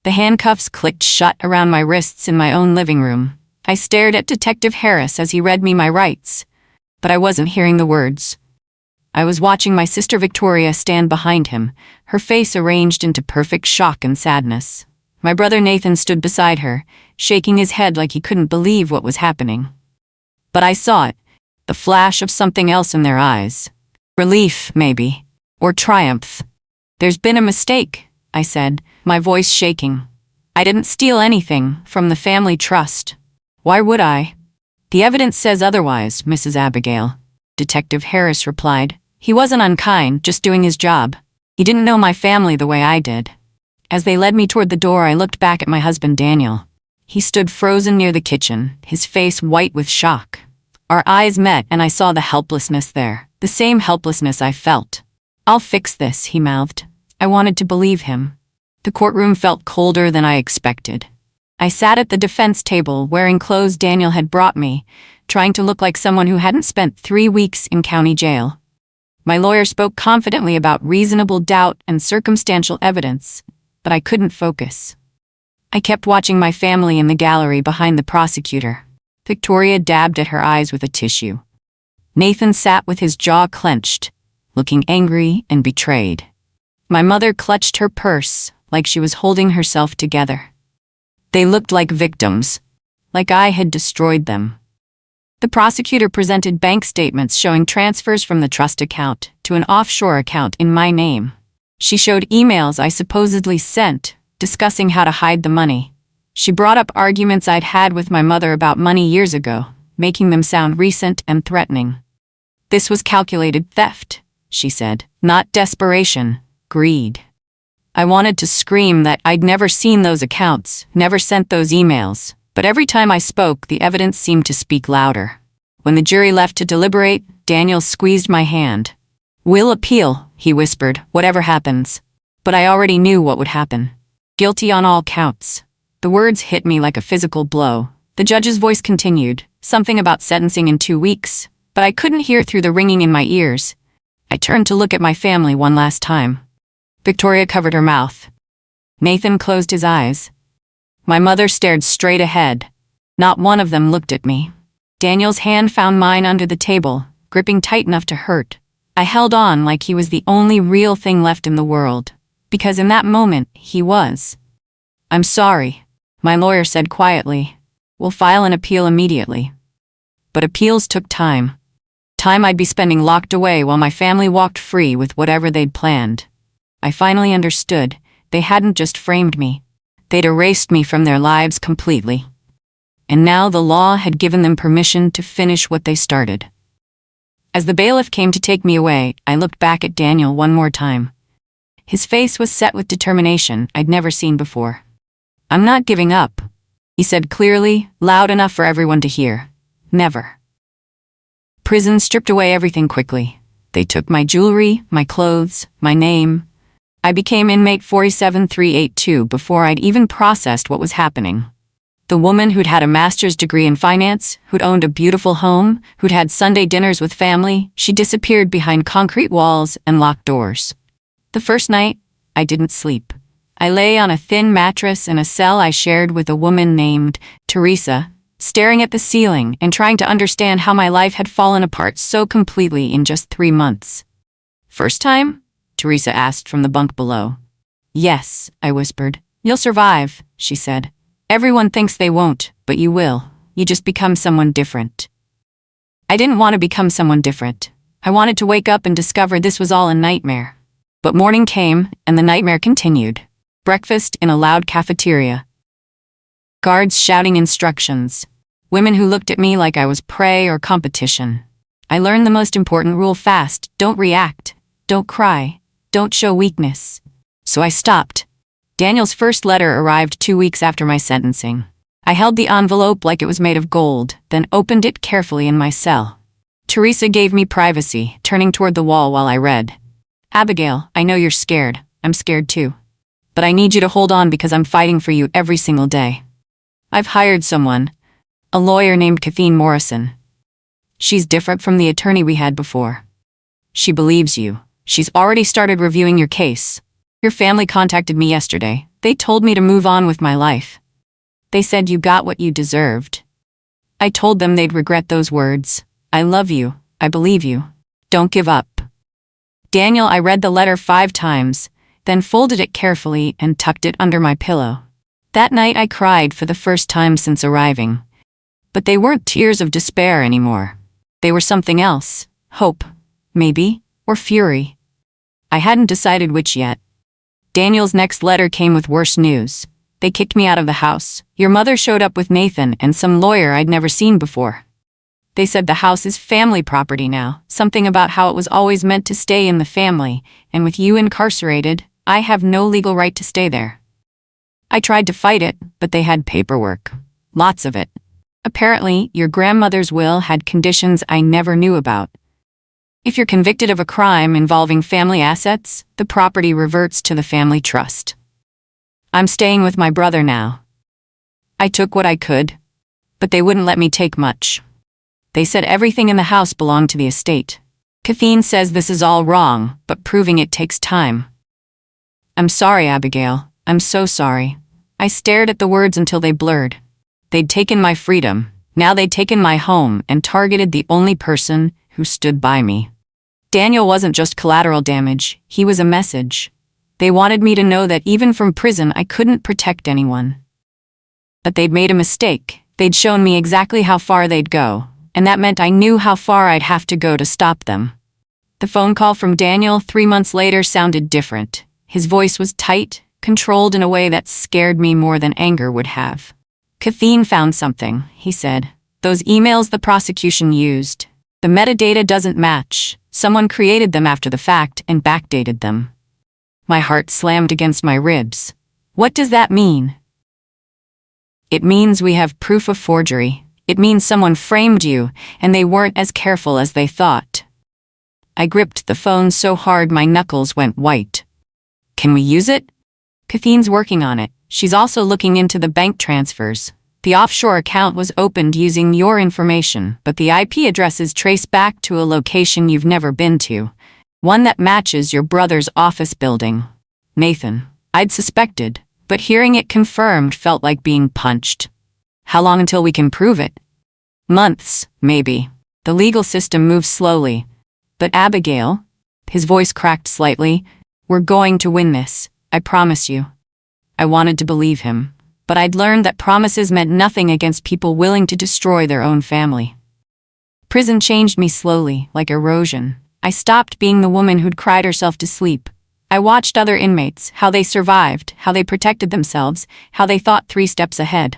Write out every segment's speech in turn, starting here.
The handcuffs clicked shut around my wrists in my own living room. I stared at Detective Harris as he read me my rights, but I wasn't hearing the words. I was watching my sister Victoria stand behind him, her face arranged into perfect shock and sadness. My brother Nathan stood beside her, shaking his head like he couldn't believe what was happening. But I saw it, the flash of something else in their eyes. Relief, maybe, or triumph. "There's been a mistake," I said, my voice shaking. "I didn't steal anything from the family trust. Why would I?" "The evidence says otherwise, Mrs. Abigail," Detective Harris replied. "He wasn't unkind, just doing his job. He didn't know my family the way I did." As they led me toward the door, I looked back at my husband Daniel. He stood frozen near the kitchen, his face white with shock. Our eyes met and I saw the helplessness there, the same helplessness I felt. "I'll fix this," he mouthed. I wanted to believe him. The courtroom felt colder than I expected. I sat at the defense table wearing clothes Daniel had brought me, trying to look like someone who hadn't spent 3 weeks in county jail. My lawyer spoke confidently about reasonable doubt and circumstantial evidence, but I couldn't focus. I kept watching my family in the gallery behind the prosecutor. Victoria dabbed at her eyes with a tissue. Nathan sat with his jaw clenched, looking angry and betrayed. My mother clutched her purse like she was holding herself together. They looked like victims, like I had destroyed them. The prosecutor presented bank statements showing transfers from the trust account to an offshore account in my name. She showed emails I supposedly sent, discussing how to hide the money. She brought up arguments I'd had with my mother about money years ago, making them sound recent and threatening. "This was calculated theft," she said, "not desperation, greed." I wanted to scream that I'd never seen those accounts, never sent those emails, but every time I spoke, the evidence seemed to speak louder. When the jury left to deliberate, Daniel squeezed my hand. "We'll appeal," he whispered, "whatever happens." But I already knew what would happen. Guilty on all counts. The words hit me like a physical blow. The judge's voice continued, something about sentencing in 2 weeks, but I couldn't hear through the ringing in my ears. I turned to look at my family one last time. Victoria covered her mouth. Nathan closed his eyes. My mother stared straight ahead. Not one of them looked at me. Daniel's hand found mine under the table, gripping tight enough to hurt. I held on like he was the only real thing left in the world, because in that moment, he was. "I'm sorry," my lawyer said quietly. "We'll file an appeal immediately." But appeals took time. Time I'd be spending locked away while my family walked free with whatever they'd planned. I finally understood. They hadn't just framed me. They'd erased me from their lives completely. And now the law had given them permission to finish what they started. As the bailiff came to take me away, I looked back at Daniel one more time. His face was set with determination I'd never seen before. "I'm not giving up," he said clearly, loud enough for everyone to hear. "Never." Prison stripped away everything quickly. They took my jewelry, my clothes, my name. I became inmate 47382 before I'd even processed what was happening. The woman who'd had a master's degree in finance, who'd owned a beautiful home, who'd had Sunday dinners with family, she disappeared behind concrete walls and locked doors. The first night, I didn't sleep. I lay on a thin mattress in a cell I shared with a woman named Teresa, staring at the ceiling and trying to understand how my life had fallen apart so completely in just 3 months. "First time?" Teresa asked from the bunk below. "Yes," I whispered. "You'll survive," she said. "Everyone thinks they won't, but you will. You just become someone different." I didn't want to become someone different. I wanted to wake up and discover this was all a nightmare. But morning came, and the nightmare continued. Breakfast in a loud cafeteria. Guards shouting instructions. Women who looked at me like I was prey or competition. I learned the most important rule fast: don't react, don't cry, don't show weakness. So I stopped. Daniel's first letter arrived 2 weeks after my sentencing. I held the envelope like it was made of gold, then opened it carefully in my cell. Teresa gave me privacy, turning toward the wall while I read. "Abigail, I know you're scared. I'm scared too. But I need you to hold on because I'm fighting for you every single day. I've hired someone, a lawyer named Kathleen Morrison. She's different from the attorney we had before. She believes you. She's already started reviewing your case. Your family contacted me yesterday. They told me to move on with my life. They said you got what you deserved. I told them they'd regret those words. I love you. I believe you. Don't give up. Daniel, I read the letter 5 times, then folded it carefully and tucked it under my pillow. That night I cried for the first time since arriving. But they weren't tears of despair anymore. They were something else. Hope, maybe, or fury. I hadn't decided which yet. Daniel's next letter came with worse news. They kicked me out of the house. Your mother showed up with Nathan and some lawyer I'd never seen before. They said the house is family property now, something about how it was always meant to stay in the family, and with you incarcerated, I have no legal right to stay there. I tried to fight it, but they had paperwork. Lots of it. Apparently, your grandmother's will had conditions I never knew about. If you're convicted of a crime involving family assets, the property reverts to the family trust. I'm staying with my brother now. I took what I could, but they wouldn't let me take much. They said everything in the house belonged to the estate. Kathleen says this is all wrong, but proving it takes time. I'm sorry, Abigail. I'm so sorry. I stared at the words until they blurred. They'd taken my freedom. Now they'd taken my home and targeted the only person who stood by me. Daniel wasn't just collateral damage. He was a message. They wanted me to know that even from prison I couldn't protect anyone. But they'd made a mistake. They'd shown me exactly how far they'd go, and that meant I knew how far I'd have to go to stop them. The phone call from Daniel 3 months later sounded different. His voice was tight, controlled in a way that scared me more than anger would have. Kathleen found something, he said. Those emails the prosecution used. The metadata doesn't match. Someone created them after the fact and backdated them. My heart slammed against my ribs. What does that mean? It means we have proof of forgery. It means someone framed you, and they weren't as careful as they thought. I gripped the phone so hard my knuckles went white. Can we use it? Kathleen's working on it. She's also looking into the bank transfers. The offshore account was opened using your information, but the IP address is traced back to a location you've never been to. One that matches your brother's office building. Nathan. I'd suspected, but hearing it confirmed felt like being punched. How long until we can prove it? Months, maybe. The legal system moves slowly. But Abigail, his voice cracked slightly, we're going to win this, I promise you. I wanted to believe him, but I'd learned that promises meant nothing against people willing to destroy their own family. Prison changed me slowly, like erosion. I stopped being the woman who'd cried herself to sleep. I watched other inmates, how they survived, how they protected themselves, how they thought 3 steps ahead.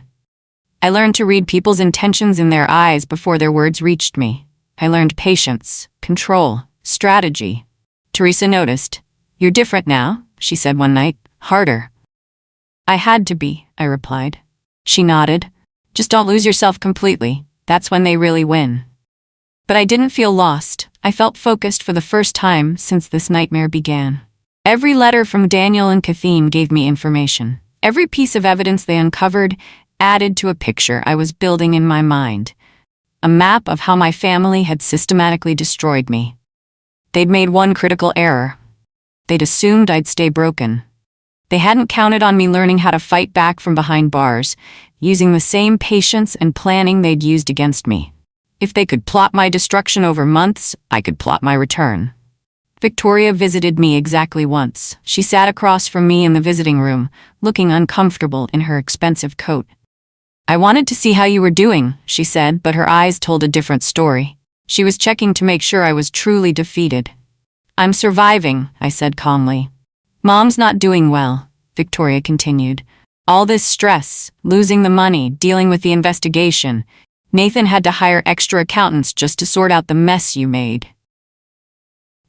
I learned to read people's intentions in their eyes before their words reached me. I learned patience, control, strategy. Teresa noticed. You're different now, she said one night, harder. I had to be, I replied. She nodded. Just don't lose yourself completely. That's when they really win. But I didn't feel lost. I felt focused for the first time since this nightmare began. Every letter from Daniel and Kathleen gave me information. Every piece of evidence they uncovered added to a picture I was building in my mind. A map of how my family had systematically destroyed me. They'd made one critical error. They'd assumed I'd stay broken. They hadn't counted on me learning how to fight back from behind bars, using the same patience and planning they'd used against me. If they could plot my destruction over months, I could plot my return. Victoria visited me exactly once. She sat across from me in the visiting room, looking uncomfortable in her expensive coat. I wanted to see how you were doing, she said, but her eyes told a different story. She was checking to make sure I was truly defeated. I'm surviving, I said calmly. Mom's not doing well, Victoria continued. All this stress, losing the money, dealing with the investigation. Nathan had to hire extra accountants just to sort out the mess you made.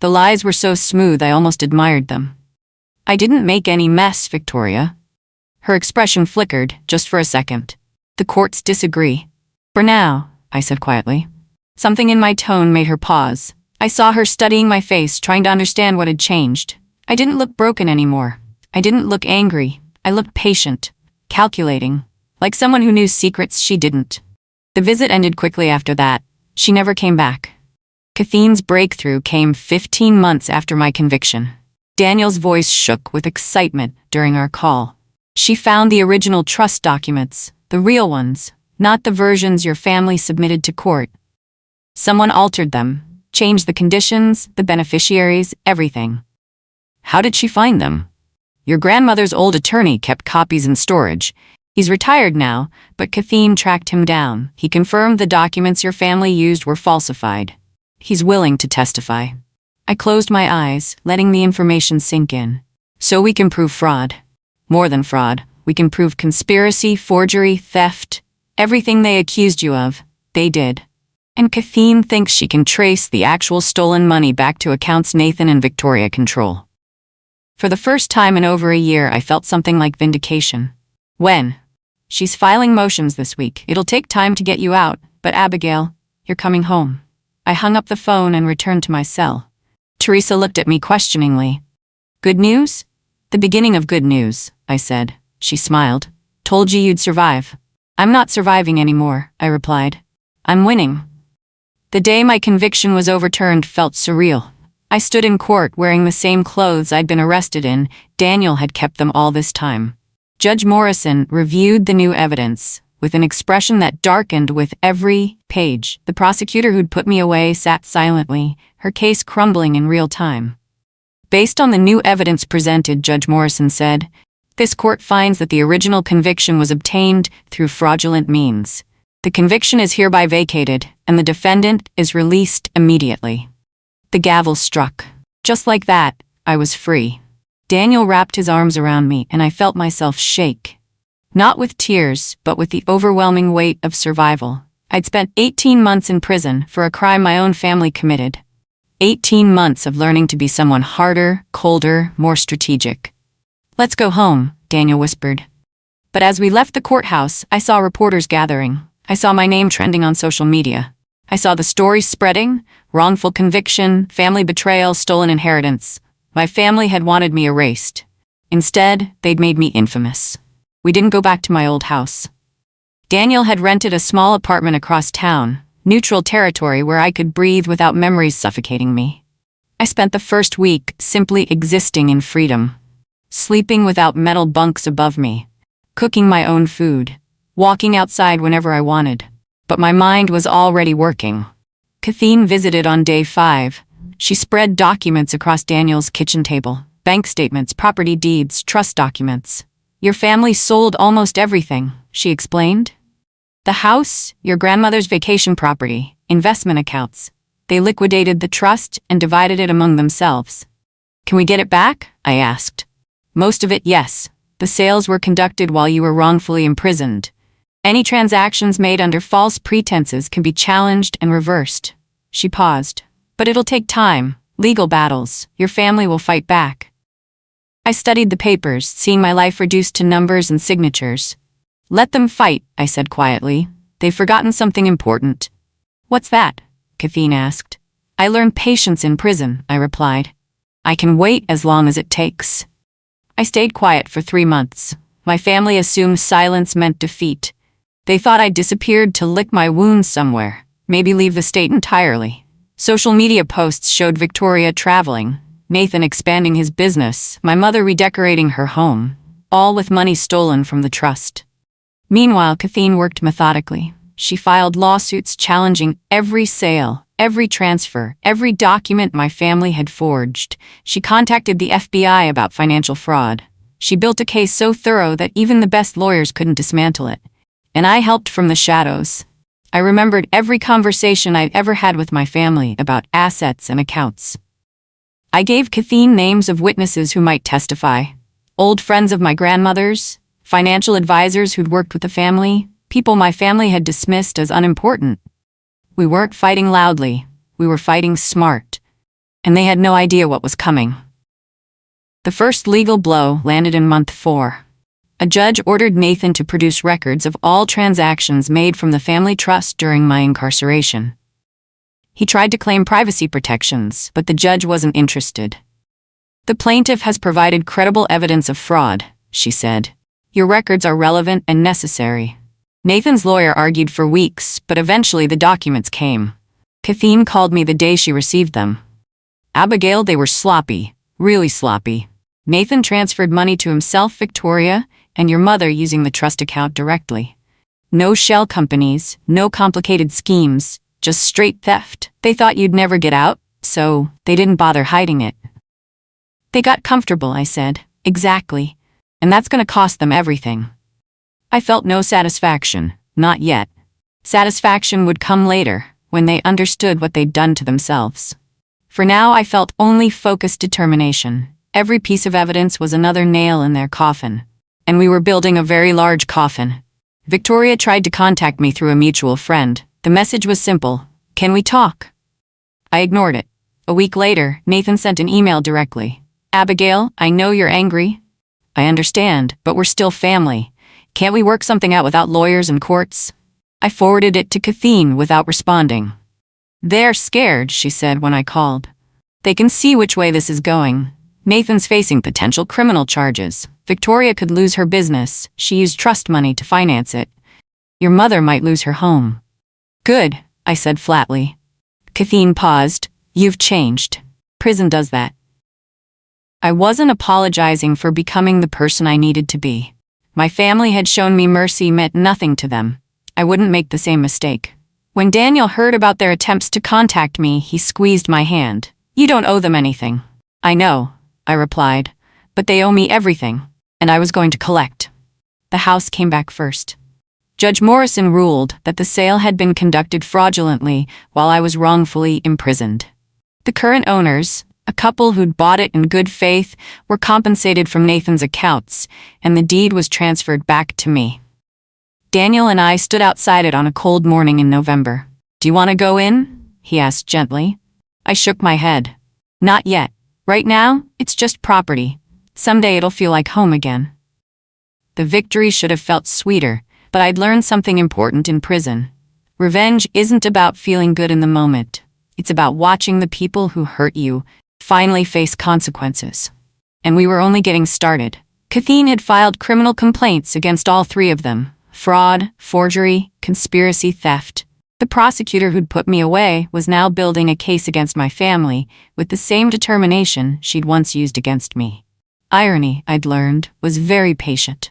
The lies were so smooth I almost admired them. I didn't make any mess, Victoria. Her expression flickered, just for a second. The courts disagree. For now, I said quietly. Something in my tone made her pause. I saw her studying my face, trying to understand what had changed. I didn't look broken anymore. I didn't look angry. I looked patient, calculating, like someone who knew secrets she didn't. The visit ended quickly after that. She never came back. Kathleen's breakthrough came 15 months after my conviction. Daniel's voice shook with excitement during our call. She found the original trust documents, the real ones, not the versions your family submitted to court. Someone altered them, changed the conditions, the beneficiaries, everything. How did she find them? Your grandmother's old attorney kept copies in storage. He's retired now, but Kathleen tracked him down. He confirmed the documents your family used were falsified. He's willing to testify. I closed my eyes, letting the information sink in. So we can prove fraud. More than fraud, we can prove conspiracy, forgery, theft. Everything they accused you of, they did. And Kathleen thinks she can trace the actual stolen money back to accounts Nathan and Victoria control. For the first time in over a year, I felt something like vindication. When? She's filing motions this week. It'll take time to get you out, but Abigail, you're coming home. I hung up the phone and returned to my cell. Teresa looked at me questioningly. Good news? The beginning of good news, I said. She smiled. Told you you'd survive. I'm not surviving anymore, I replied. I'm winning. The day my conviction was overturned felt surreal. I stood in court wearing the same clothes I'd been arrested in. Daniel had kept them all this time. Judge Morrison reviewed the new evidence with an expression that darkened with every page. The prosecutor who'd put me away sat silently, her case crumbling in real time. Based on the new evidence presented, Judge Morrison said, this court finds that the original conviction was obtained through fraudulent means. The conviction is hereby vacated, and the defendant is released immediately. The gavel struck. Just like that, I was free. Daniel wrapped his arms around me, and I felt myself shake. Not with tears, but with the overwhelming weight of survival. I'd spent 18 months in prison for a crime my own family committed. 18 months of learning to be someone harder, colder, more strategic. Let's go home, Daniel whispered. But as we left the courthouse, I saw reporters gathering. I saw my name trending on social media. I saw the stories spreading, wrongful conviction, family betrayal, stolen inheritance. My family had wanted me erased. Instead, they'd made me infamous. We didn't go back to my old house. Daniel had rented a small apartment across town, neutral territory where I could breathe without memories suffocating me. I spent the first week simply existing in freedom, sleeping without metal bunks above me, cooking my own food, walking outside whenever I wanted. But my mind was already working. Kathleen visited on day 5. She spread documents across Daniel's kitchen table. Bank statements, property deeds, trust documents. Your family sold almost everything, she explained. The house, your grandmother's vacation property, investment accounts. They liquidated the trust and divided it among themselves. Can we get it back? I asked. Most of it, yes. The sales were conducted while you were wrongfully imprisoned. Any transactions made under false pretenses can be challenged and reversed. She paused. But it'll take time, legal battles. Your family will fight back. I studied the papers, seeing my life reduced to numbers and signatures. Let them fight, I said quietly. They've forgotten something important. What's that? Kathleen asked. I learned patience in prison, I replied. I can wait as long as it takes. I stayed quiet for 3 months. My family assumed silence meant defeat. They thought I'd disappeared to lick my wounds somewhere, maybe leave the state entirely. Social media posts showed Victoria traveling, Nathan expanding his business, my mother redecorating her home, all with money stolen from the trust. Meanwhile, Kathleen worked methodically. She filed lawsuits challenging every sale, every transfer, every document my family had forged. She contacted the FBI about financial fraud. She built a case so thorough that even the best lawyers couldn't dismantle it. And I helped from the shadows. I remembered every conversation I'd ever had with my family about assets and accounts. I gave Kathleen names of witnesses who might testify. Old friends of my grandmother's, financial advisors who'd worked with the family, people my family had dismissed as unimportant. We weren't fighting loudly, we were fighting smart. And they had no idea what was coming. The first legal blow landed in month 4. A judge ordered Nathan to produce records of all transactions made from the family trust during my incarceration. He tried to claim privacy protections, but the judge wasn't interested. The plaintiff has provided credible evidence of fraud, she said. Your records are relevant and necessary. Nathan's lawyer argued for weeks, but eventually the documents came. Kathleen called me the day she received them. Abigail, they were sloppy, Really sloppy. Nathan transferred money to himself, Victoria, and your mother using the trust account directly. No shell companies, no complicated schemes, just straight theft. They thought you'd never get out, so they didn't bother hiding it. They got comfortable, I said. Exactly. And that's going to cost them everything. I felt no satisfaction, not yet. Satisfaction would come later, when they understood what they'd done to themselves. For now, I felt only focused determination. Every piece of evidence was another nail in their coffin. And we were building a very large coffin. Victoria tried to contact me through a mutual friend. The message was simple: "Can we talk?" I ignored it. A week later, Nathan sent an email directly. "Abigail, I know you're angry. I understand, but we're still family. Can't we work something out without lawyers and courts?" I forwarded it to Kathleen without responding. "They're scared," she said when I called. "They can see which way this is going. Nathan's facing potential criminal charges. Victoria could lose her business. She used trust money to finance it. Your mother might lose her home." "Good," I said flatly. Kathleen paused. "You've changed. Prison does that." I wasn't apologizing for becoming the person I needed to be. My family had shown me mercy meant nothing to them. I wouldn't make the same mistake. When Daniel heard about their attempts to contact me, he squeezed my hand. "You don't owe them anything." "I know," I replied, "but they owe me everything, and I was going to collect." The house came back first. Judge Morrison ruled that the sale had been conducted fraudulently while I was wrongfully imprisoned. The current owners, a couple who'd bought it in good faith, were compensated from Nathan's accounts, and the deed was transferred back to me. Daniel and I stood outside it on a cold morning in November. "Do you want to go in?" he asked gently. I shook my head. "Not yet. Right now, it's just property. Someday it'll feel like home again." The victory should have felt sweeter, but I'd learned something important in prison. Revenge isn't about feeling good in the moment. It's about watching the people who hurt you finally face consequences. And we were only getting started. Kathleen had filed criminal complaints against all three of them: fraud, forgery, conspiracy, theft. The prosecutor who'd put me away was now building a case against my family with the same determination she'd once used against me. Irony, I'd learned, was very patient.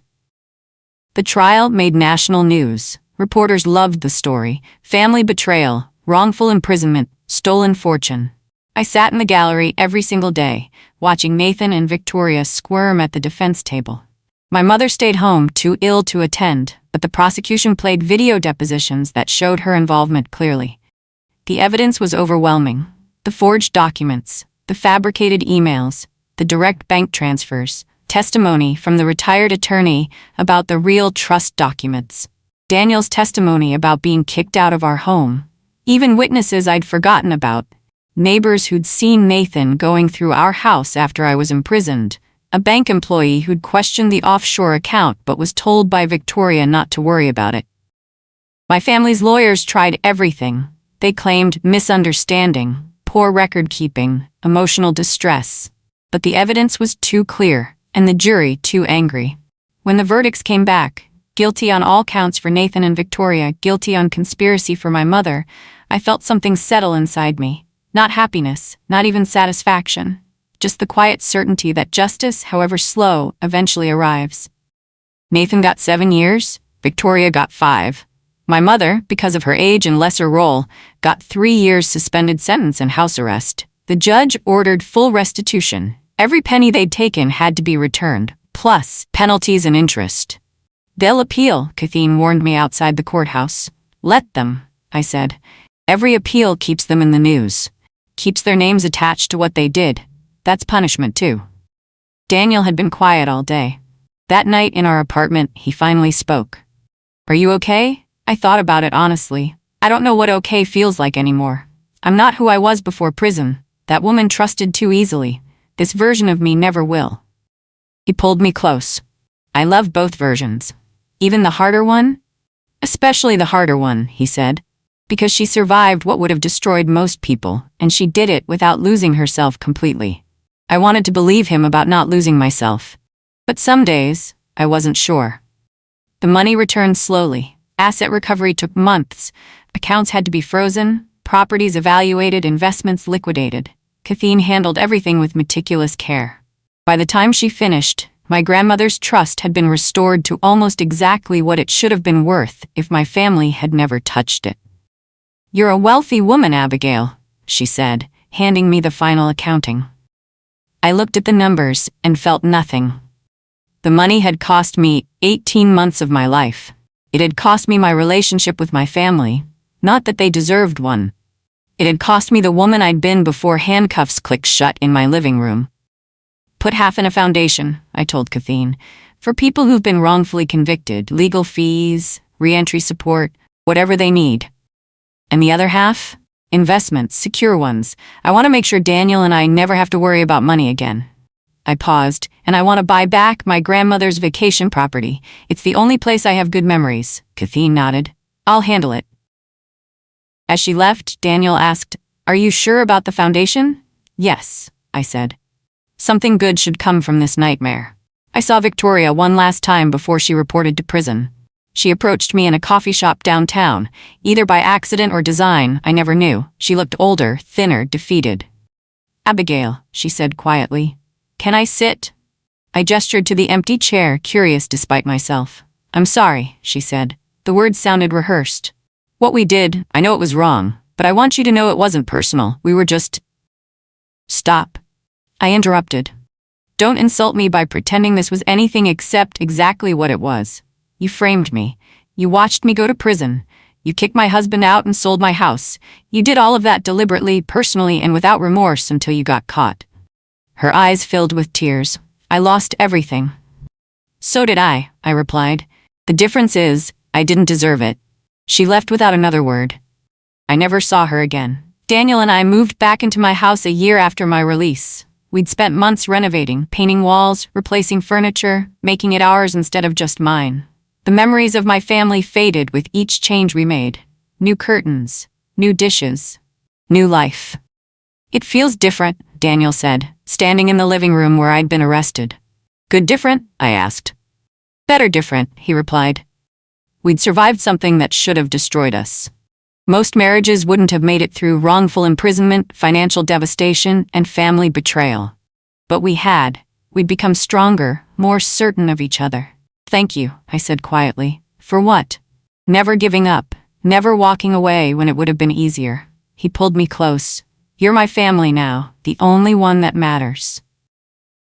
The trial made national news. Reporters loved the story: family betrayal, wrongful imprisonment, stolen fortune. I sat in the gallery every single day, watching Nathan and Victoria squirm at the defense table. My mother stayed home, too ill to attend, but the prosecution played video depositions that showed her involvement clearly. The evidence was overwhelming: the forged documents, the fabricated emails, the direct bank transfers, testimony from the retired attorney about the real trust documents, Daniel's testimony about being kicked out of our home, even witnesses I'd forgotten about, neighbors who'd seen Nathan going through our house after I was imprisoned, a bank employee who'd questioned the offshore account but was told by Victoria not to worry about it. My family's lawyers tried everything. They claimed misunderstanding, poor record-keeping, emotional distress. But the evidence was too clear, and the jury too angry. When the verdicts came back, guilty on all counts for Nathan and Victoria, guilty on conspiracy for my mother, I felt something settle inside me. Not happiness, not even satisfaction. Just the quiet certainty that justice, however slow, eventually arrives. Nathan got 7 years, Victoria got 5. My mother, because of her age and lesser role, got 3 years suspended sentence and house arrest. The judge ordered full restitution. Every penny they'd taken had to be returned, plus penalties and interest. "They'll appeal," Kathleen warned me outside the courthouse. "Let them," I said. "Every appeal keeps them in the news, keeps their names attached to what they did. That's punishment too." Daniel had been quiet all day. That night in our apartment, he finally spoke. "Are you okay?" I thought about it honestly. I don't know what okay feels like anymore. I'm not who I was before prison. That woman trusted too easily. This version of me never will. He pulled me close. "I love both versions. Even the harder one?" "Especially the harder one," he said. "Because she survived what would have destroyed most people, and she did it without losing herself completely." I wanted to believe him about not losing myself. But some days, I wasn't sure. The money returned slowly. Asset recovery took months. Accounts had to be frozen, properties evaluated, investments liquidated. Kathleen handled everything with meticulous care. By the time she finished, my grandmother's trust had been restored to almost exactly what it should have been worth if my family had never touched it. "You're a wealthy woman, Abigail," she said, handing me the final accounting. I looked at the numbers and felt nothing. The money had cost me 18 months of my life. It had cost me my relationship with my family, not that they deserved one. It had cost me the woman I'd been before handcuffs clicked shut in my living room. "Put half in a foundation," I told Kathleen, "for people who've been wrongfully convicted, legal fees, reentry support, whatever they need. And the other half? Investments, secure ones. I want to make sure Daniel and I never have to worry about money again." I paused, "And I want to buy back my grandmother's vacation property. It's the only place I have good memories." Kathleen nodded. "I'll handle it." As she left, Daniel asked, "Are you sure about the foundation?" "Yes," I said. "Something good should come from this nightmare." I saw Victoria one last time before she reported to prison. She approached me in a coffee shop downtown. Either by accident or design, I never knew. She looked older, thinner, defeated. "Abigail," she said quietly, "can I sit?" I gestured to the empty chair, curious despite myself. "I'm sorry," she said. The words sounded rehearsed. "What we did, I know it was wrong, but I want you to know it wasn't personal. We were just—" "Stop," I interrupted. "Don't insult me by pretending this was anything except exactly what it was. You framed me. You watched me go to prison. You kicked my husband out and sold my house. You did all of that deliberately, personally, and without remorse until you got caught." Her eyes filled with tears. "I lost everything." "So did I," I replied. "The difference is, I didn't deserve it." She left without another word. I never saw her again. Daniel and I moved back into my house a year after my release. We'd spent months renovating, painting walls, replacing furniture, making it ours instead of just mine. The memories of my family faded with each change we made. New curtains, new dishes, new life. "It feels different," Daniel said, standing in the living room where I'd been arrested. "Good different?" I asked. "Better different," he replied. We'd survived something that should have destroyed us. Most marriages wouldn't have made it through wrongful imprisonment, financial devastation, and family betrayal. But we had. We'd become stronger, more certain of each other. "Thank you," I said quietly. "For what?" "Never giving up, never walking away when it would have been easier." He pulled me close. "You're my family now, the only one that matters."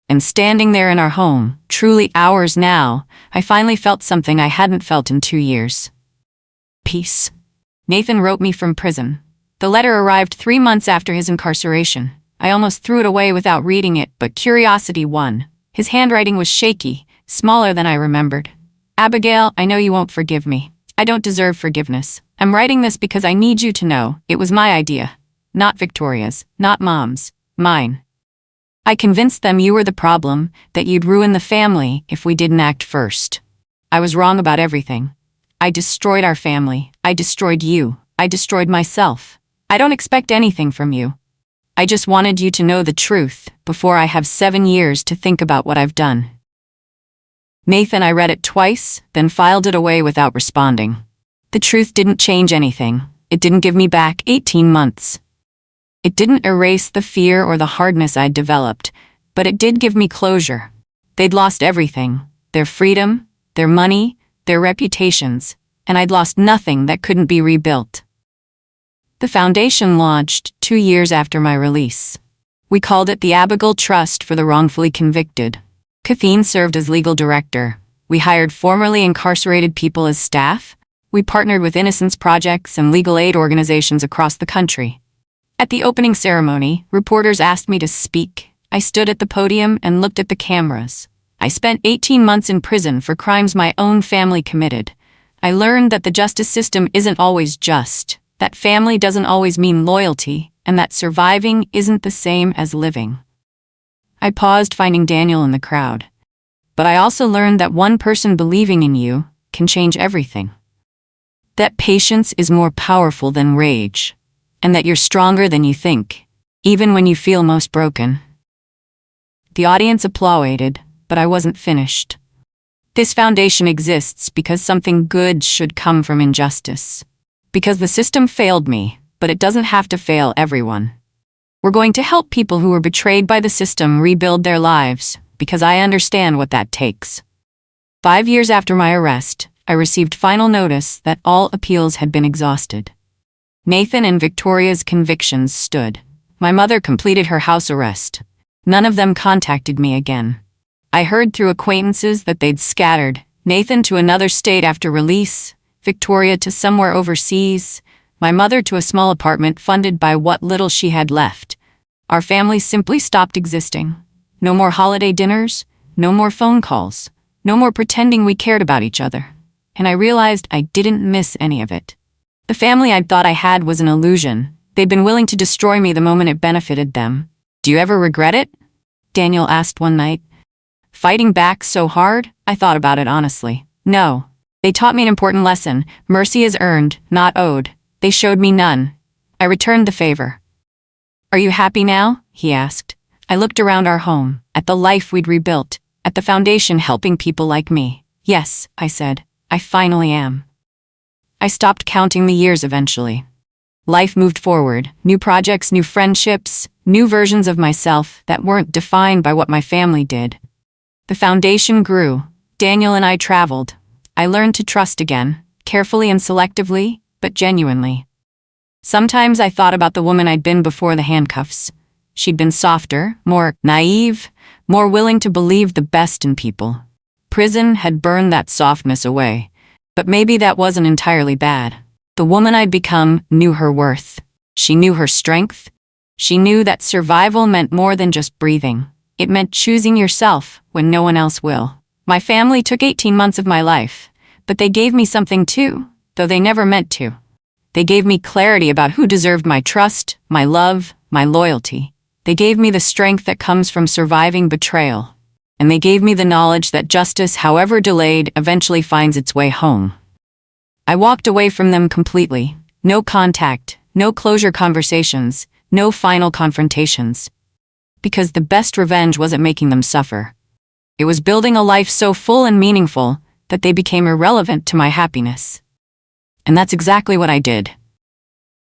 And standing there in our home, truly ours now, I finally felt something I hadn't felt in 2 years. Peace. Nathan wrote me from prison. The letter arrived 3 months after his incarceration. I almost threw it away without reading it, but curiosity won. His handwriting was shaky, smaller than I remembered. "Abigail, I know you won't forgive me. I don't deserve forgiveness. I'm writing this because I need you to know it was my idea. Not Victoria's, not Mom's, mine. I convinced them you were the problem, that you'd ruin the family if we didn't act first. I was wrong about everything. I destroyed our family. I destroyed you. I destroyed myself. I don't expect anything from you. I just wanted you to know the truth before I have 7 years to think about what I've done." Nathan, I read it twice, then filed it away without responding. The truth didn't change anything. It didn't give me back 18 months. It didn't erase the fear or the hardness I'd developed, but it did give me closure. They'd lost everything, their freedom, their money, their reputations, and I'd lost nothing that couldn't be rebuilt. The foundation launched 2 years after my release. We called it the Abigail Trust for the Wrongfully Convicted. Kathleen served as legal director. We hired formerly incarcerated people as staff. We partnered with Innocence Projects and legal aid organizations across the country. At the opening ceremony, reporters asked me to speak. I stood at the podium and looked at the cameras. I spent 18 months in prison for crimes my own family committed. I learned that the justice system isn't always just, that family doesn't always mean loyalty, and that surviving isn't the same as living. I paused, finding Daniel in the crowd. But I also learned that one person believing in you can change everything. That patience is more powerful than rage, and that you're stronger than you think, even when you feel most broken. The audience applauded, but I wasn't finished. This foundation exists because something good should come from injustice. Because the system failed me, but it doesn't have to fail everyone. We're going to help people who were betrayed by the system rebuild their lives, because I understand what that takes. 5 years after my arrest, I received final notice that all appeals had been exhausted. Nathan and Victoria's convictions stood. My mother completed her house arrest. None of them contacted me again. I heard through acquaintances that they'd scattered, Nathan to another state after release, Victoria to somewhere overseas, my mother to a small apartment funded by what little she had left. Our family simply stopped existing. No more holiday dinners, no more phone calls, no more pretending we cared about each other. And I realized I didn't miss any of it. The family I'd thought I had was an illusion. They'd been willing to destroy me the moment it benefited them. Do you ever regret it? Daniel asked one night. Fighting back so hard? I thought about it honestly. No. They taught me an important lesson. Mercy is earned, not owed. They showed me none. I returned the favor. Are you happy now? He asked. I looked around our home, at the life we'd rebuilt, at the foundation helping people like me. Yes, I said. I finally am. I stopped counting the years eventually. Life moved forward, new projects, new friendships, new versions of myself that weren't defined by what my family did. The foundation grew. Daniel and I traveled. I learned to trust again, carefully and selectively, but genuinely. Sometimes I thought about the woman I'd been before the handcuffs. She'd been softer, more naive, more willing to believe the best in people. Prison had burned that softness away. But maybe that wasn't entirely bad. The woman I'd become knew her worth. She knew her strength. She knew that survival meant more than just breathing. It meant choosing yourself when no one else will. My family took 18 months of my life, but they gave me something too, though they never meant to. They gave me clarity about who deserved my trust, my love, my loyalty. They gave me the strength that comes from surviving betrayal. And they gave me the knowledge that justice, however delayed, eventually finds its way home. I walked away from them completely. No contact, no closure conversations, no final confrontations. Because the best revenge wasn't making them suffer. It was building a life so full and meaningful that they became irrelevant to my happiness. And that's exactly what I did.